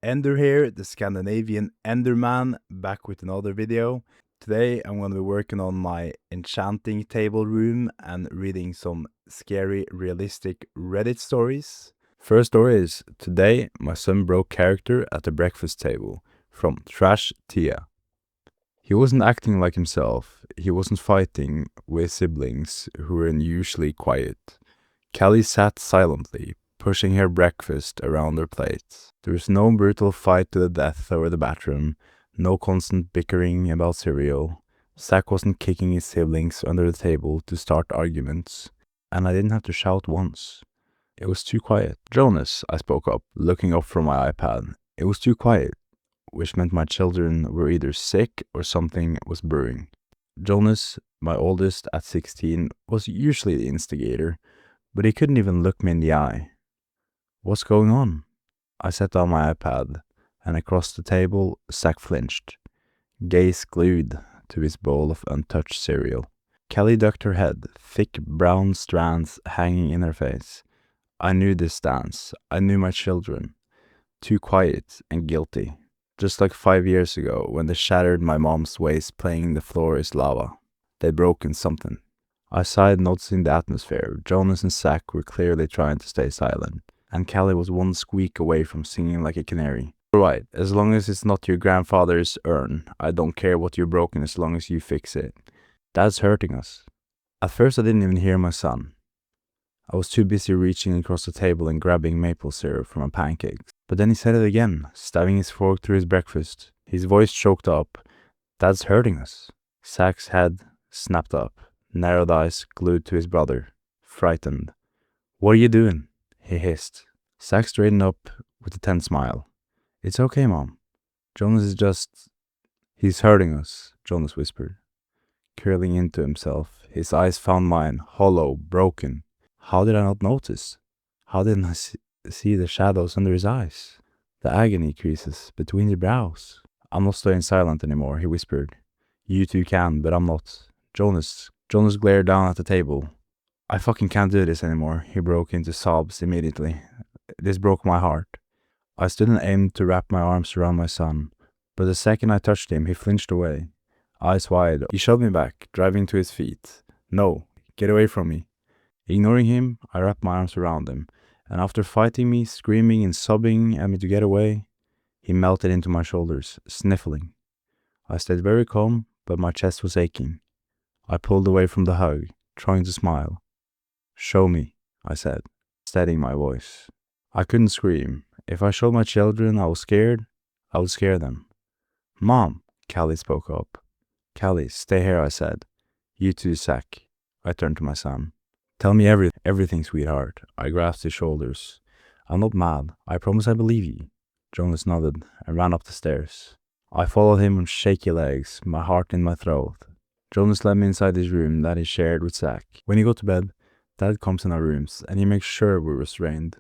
Ender here, the Scandinavian Enderman, back with another video. Today I'm going to be working on my enchanting table room and reading some scary, realistic Reddit stories. First story is, today my son broke character at the breakfast table, from Trash Tia. He wasn't acting like himself, he wasn't fighting with siblings who were unusually quiet. Callie sat silently, pushing her breakfast around her plate. There was no brutal fight to the death over the bathroom, no constant bickering about cereal. Zach wasn't kicking his siblings under the table to start arguments, and I didn't have to shout once. It was too quiet. Jonas, I spoke up, looking up from my iPad. It was too quiet, which meant my children were either sick or something was brewing. Jonas, my oldest at 16, was usually the instigator, but he couldn't even look me in the eye. What's going on? I set down my iPad, and across the table, Zach flinched, gaze glued to his bowl of untouched cereal. Kelly ducked her head, thick brown strands hanging in her face. I knew this dance. I knew my children. Too quiet and guilty. Just like 5 years ago, when they shattered my mom's waist playing the floor is lava. They'd broken something. I sighed, noticing the atmosphere. Jonas and Zach were clearly trying to stay silent, and Callie was one squeak away from singing like a canary. Alright, as long as it's not your grandfather's urn, I don't care what you've broken as long as you fix it. Dad's hurting us. At first I didn't even hear my son. I was too busy reaching across the table and grabbing maple syrup from my pancakes. But then he said it again, stabbing his fork through his breakfast. His voice choked up. Dad's hurting us. Zach's head snapped up, narrowed eyes glued to his brother, frightened. What are you doing? He hissed. Zach straightened up with a tense smile. It's okay, Mom. Jonas is just... He's hurting us, Jonas whispered. Curling into himself, his eyes found mine, hollow, broken. How did I not notice? How didn't I see the shadows under his eyes? The agony creases between his brows. I'm not staying silent anymore, he whispered. You two can, but I'm not. Jonas glared down at the table. I fucking can't do this anymore, he broke into sobs immediately. This broke my heart. I stood and aimed to wrap my arms around my son, but the second I touched him, he flinched away. Eyes wide, he shoved me back, driving to his feet. No, get away from me. Ignoring him, I wrapped my arms around him, and after fighting me, screaming and sobbing at me to get away, he melted into my shoulders, sniffling. I stayed very calm, but my chest was aching. I pulled away from the hug, trying to smile. Show me, I said, steadying my voice. I couldn't scream. If I showed my children I was scared, I would scare them. Mom, Callie spoke up. Callie, stay here, I said. You too, Zach. I turned to my son. Tell me everything, sweetheart. I grasped his shoulders. I'm not mad. I promise I believe you. Jonas nodded and ran up the stairs. I followed him on shaky legs, my heart in my throat. Jonas led me inside his room that he shared with Zach. When he got to bed, Dad comes in our rooms and he makes sure we're restrained.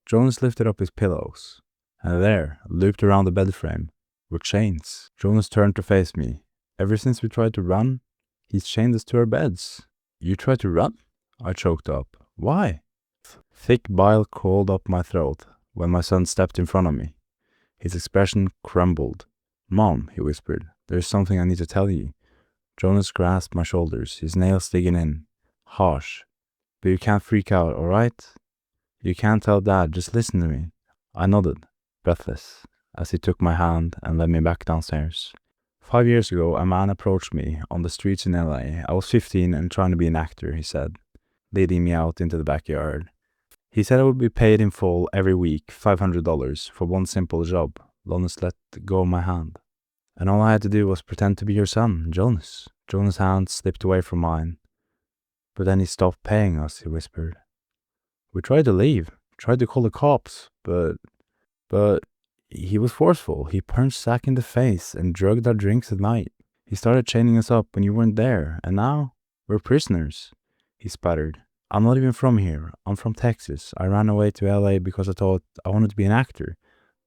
Jonas lifted up his pillows, and there, looped around the bed frame, were chains. Jonas turned to face me. Ever since we tried to run, he's chained us to our beds. You tried to run? I choked up. Why? Thick bile crawled up my throat when my son stepped in front of me. His expression crumbled. Mom, he whispered, there's something I need to tell you. Jonas grasped my shoulders, his nails digging in. Harsh. But you can't freak out, alright? You can't tell Dad, just listen to me. I nodded, breathless, as he took my hand and led me back downstairs. 5 years ago, a man approached me on the streets in LA. I was 15 and trying to be an actor, he said, leading me out into the backyard. He said I would be paid in full every week, $500, for one simple job. Jonas let go of my hand. And all I had to do was pretend to be your son, Jonas. Jonas' hand slipped away from mine. But then he stopped paying us, he whispered. We tried to leave, tried to call the cops, but he was forceful. He punched Zach in the face and drugged our drinks at night. He started chaining us up when you weren't there, and now we're prisoners. He sputtered. I'm not even from here. I'm from Texas. I ran away to LA because I thought I wanted to be an actor,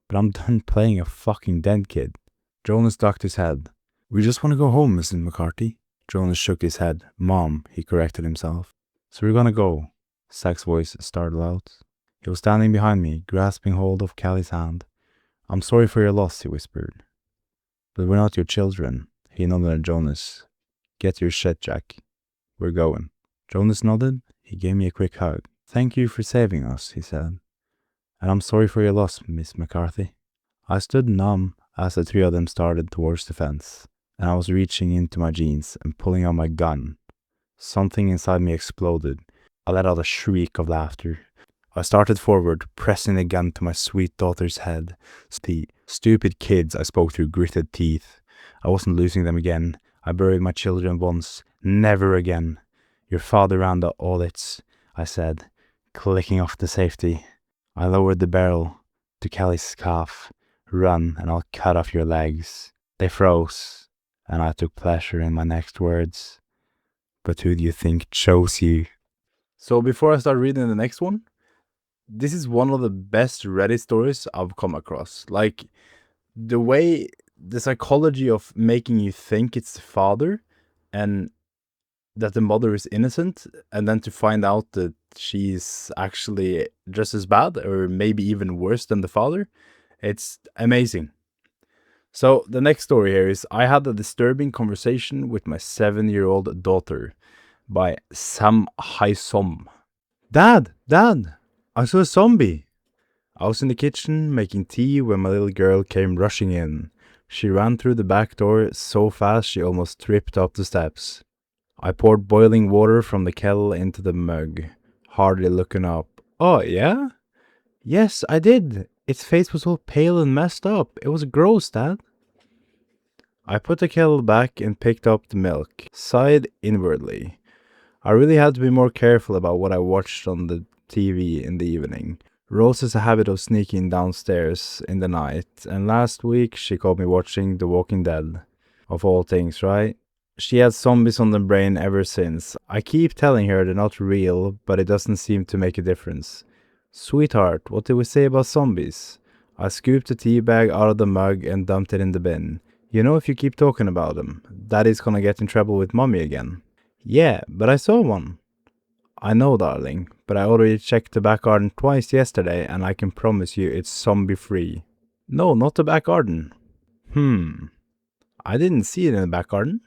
but I'm done playing a fucking dead kid. Jonas ducked his head. We just want to go home, Mrs. McCarthy. Jonas shook his head. Mom, he corrected himself. So we're gonna go. Zach's voice startled out. He was standing behind me, grasping hold of Callie's hand. I'm sorry for your loss, he whispered. But we're not your children. He nodded at Jonas. Get your shit, Jack. We're going. Jonas nodded. He gave me a quick hug. Thank you for saving us, he said. And I'm sorry for your loss, Miss McCarthy. I stood numb as the three of them started towards the fence, and I was reaching into my jeans and pulling out my gun. Something inside me exploded. I let out a shriek of laughter. I started forward, pressing the gun to my sweet daughter's head. The stupid kids, I spoke through gritted teeth. I wasn't losing them again. I buried my children once. Never again. Your father ran the audits, I said, clicking off the safety. I lowered the barrel to Kelly's calf. Run, and I'll cut off your legs. They froze, and I took pleasure in my next words. But who do you think chose you? So before I start reading the next one, this is one of the best Reddit stories I've come across. Like, the way, the psychology of making you think it's the father and that the mother is innocent, and then to find out that she's actually just as bad or maybe even worse than the father. It's amazing. So the next story here is I had a disturbing conversation with my 7-year-old daughter by Sam Haisom. Dad, I saw a zombie. I was in the kitchen making tea when my little girl came rushing in. She ran through the back door so fast she almost tripped up the steps. I poured boiling water from the kettle into the mug, hardly looking up. Oh, yeah? Yes, I did. Its face was all pale and messed up. It was gross, Dad. I put the kettle back and picked up the milk, sighed inwardly. I really had to be more careful about what I watched on the TV in the evening. Rose has a habit of sneaking downstairs in the night, and last week she caught me watching The Walking Dead. Of all things, right? She has zombies on the brain ever since. I keep telling her they're not real, but it doesn't seem to make a difference. Sweetheart, what did we say about zombies? I scooped the tea bag out of the mug and dumped it in the bin. You know, if you keep talking about them, Daddy's gonna get in trouble with Mommy again. Yeah, but I saw one. I know, darling, but I already checked the back garden twice yesterday and I can promise you it's zombie-free. No, not the back garden. I didn't see it in the back garden.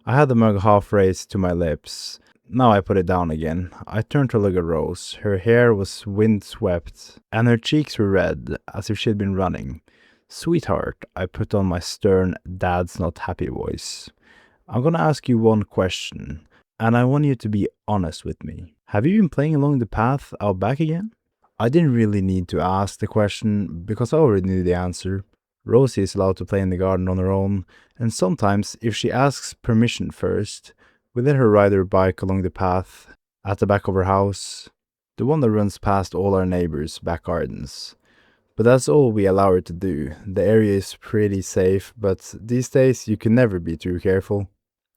I had the mug half raised to my lips. Now I put it down again. I turned to look at Rose. Her hair was windswept, and her cheeks were red, as if she'd been running. Sweetheart, I put on my stern, dad's not happy voice. I'm gonna ask you one question, and I want you to be honest with me. Have you been playing along the path out back again? I didn't really need to ask the question, because I already knew the answer. Rosie is allowed to play in the garden on her own, and sometimes, if she asks permission first, we let her ride her bike along the path at the back of her house, the one that runs past all our neighbors' back gardens. But that's all we allow her to do. The area is pretty safe, but these days you can never be too careful.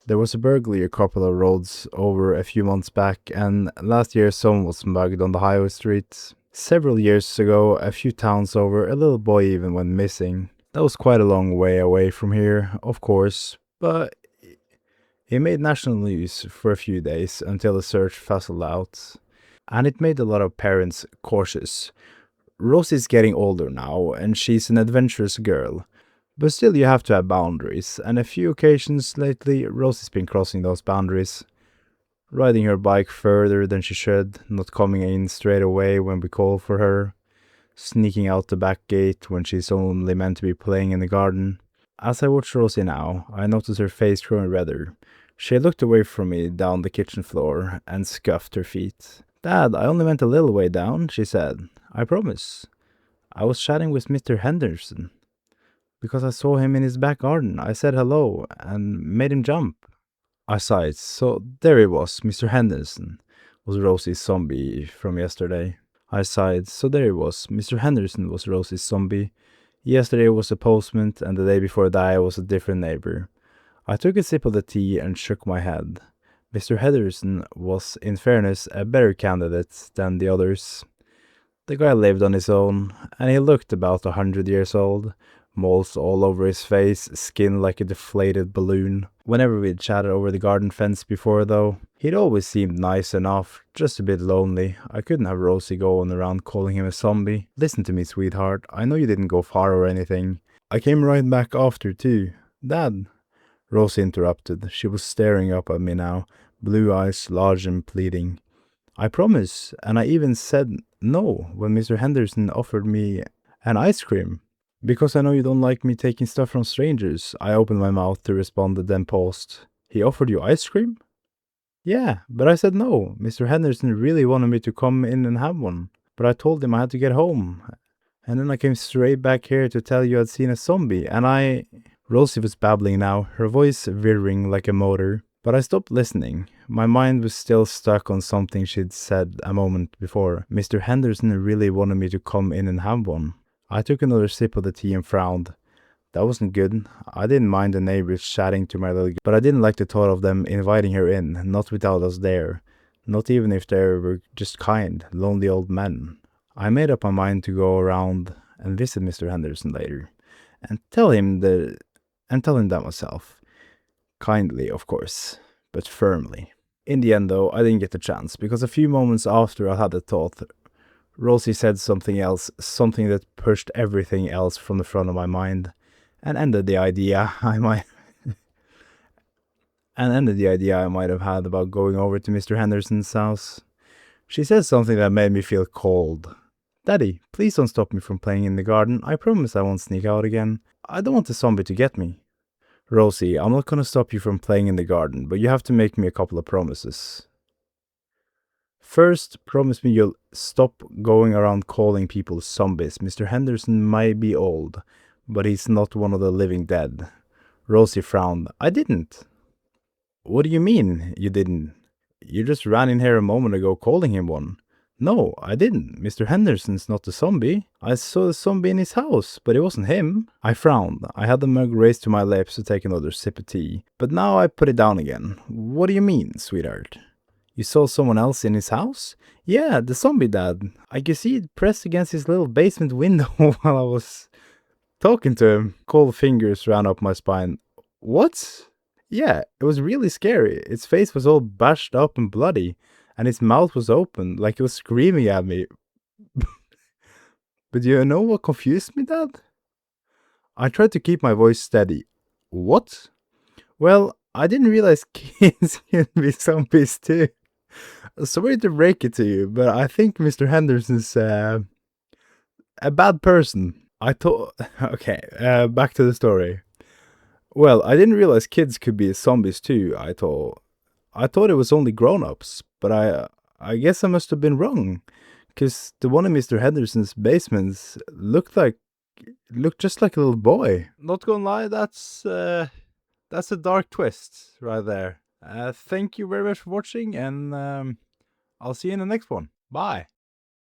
There was a burglary a couple of roads over a few months back, and last year someone was mugged on the highway street. Several years ago, a few towns over, a little boy even went missing. That was quite a long way away from here, of course, but it made national news for a few days until the search fizzled out. And it made a lot of parents cautious. Rosie's getting older now, and she's an adventurous girl. But still you have to have boundaries, and a few occasions lately Rosie's been crossing those boundaries. Riding her bike further than she should, not coming in straight away when we call for her, sneaking out the back gate when she's only meant to be playing in the garden. As I watch Rosie now, I notice her face growing redder. She looked away from me down the kitchen floor and scuffed her feet. Dad, I only went a little way down, she said. I promise. I was chatting with Mr. Henderson. Because I saw him in his back garden, I said hello and made him jump. I sighed. So there he was, Mr. Henderson, was Rosie's zombie from yesterday. I sighed. So there he was, Mr. Henderson was Rosie's zombie. Yesterday was a postman, and the day before that was a different neighbor. I took a sip of the tea and shook my head. Mr. Henderson was, in fairness, a better candidate than the others. The guy lived on his own, and he looked about 100 years old, moles all over his face, skin like a deflated balloon. Whenever we'd chatted over the garden fence before, though, he'd always seemed nice enough, just a bit lonely. I couldn't have Rosie going around calling him a zombie. Listen to me, sweetheart. I know you didn't go far or anything. I came right back after, too. Dad. Rosie interrupted. She was staring up at me now, blue eyes large and pleading. I promise, and I even said no when Mr. Henderson offered me an ice cream. Because I know you don't like me taking stuff from strangers, I opened my mouth to respond, then paused. He offered you ice cream? Yeah, but I said no. Mr. Henderson really wanted me to come in and have one. But I told him I had to get home. And then I came straight back here to tell you I'd seen a zombie, and I... Rosie was babbling now, her voice whirring like a motor. But I stopped listening. My mind was still stuck on something she'd said a moment before. Mr. Henderson really wanted me to come in and have one. I took another sip of the tea and frowned. That wasn't good. I didn't mind the neighbors chatting to my little girl, but I didn't like the thought of them inviting her in, not without us there. Not even if they were just kind, lonely old men. I made up my mind to go around and visit Mr. Henderson later, and tell him that myself. Kindly, of course, but firmly. In the end, though, I didn't get the chance, because a few moments after I had the thought, Rosie said something else, something that pushed everything else from the front of my mind, and ended the idea I might have had about going over to Mr. Henderson's house. She said something that made me feel cold. Daddy, please don't stop me from playing in the garden. I promise I won't sneak out again. I don't want the zombie to get me. Rosie, I'm not gonna stop you from playing in the garden, but you have to make me a couple of promises. First, promise me you'll stop going around calling people zombies. Mr. Henderson might be old, but he's not one of the living dead. Rosie frowned. I didn't. What do you mean, you didn't? You just ran in here a moment ago calling him one. No, I didn't. Mr. Henderson's not a zombie. I saw a zombie in his house, but it wasn't him. I frowned. I had the mug raised to my lips to take another sip of tea, but now I put it down again. What do you mean, sweetheart? You saw someone else in his house? Yeah, the zombie dad. I could see it pressed against his little basement window while I was talking to him. Cold fingers ran up my spine. What? Yeah, it was really scary. Its face was all bashed up and bloody, and its mouth was open, like it was screaming at me. But you know what confused me, Dad? I tried to keep my voice steady. What? Well, I didn't realize kids can be zombies too. Sorry to break it to you, but I think Mr. Henderson's a bad person. I thought... Okay, back to the story. Well, I didn't realize kids could be zombies too, I thought it was only grown-ups, but I guess I must have been wrong, because the one in Mr. Henderson's basements looked just like a little boy. Not gonna lie, that's a dark twist right there. Thank you very much for watching, and I'll see you in the next one. Bye.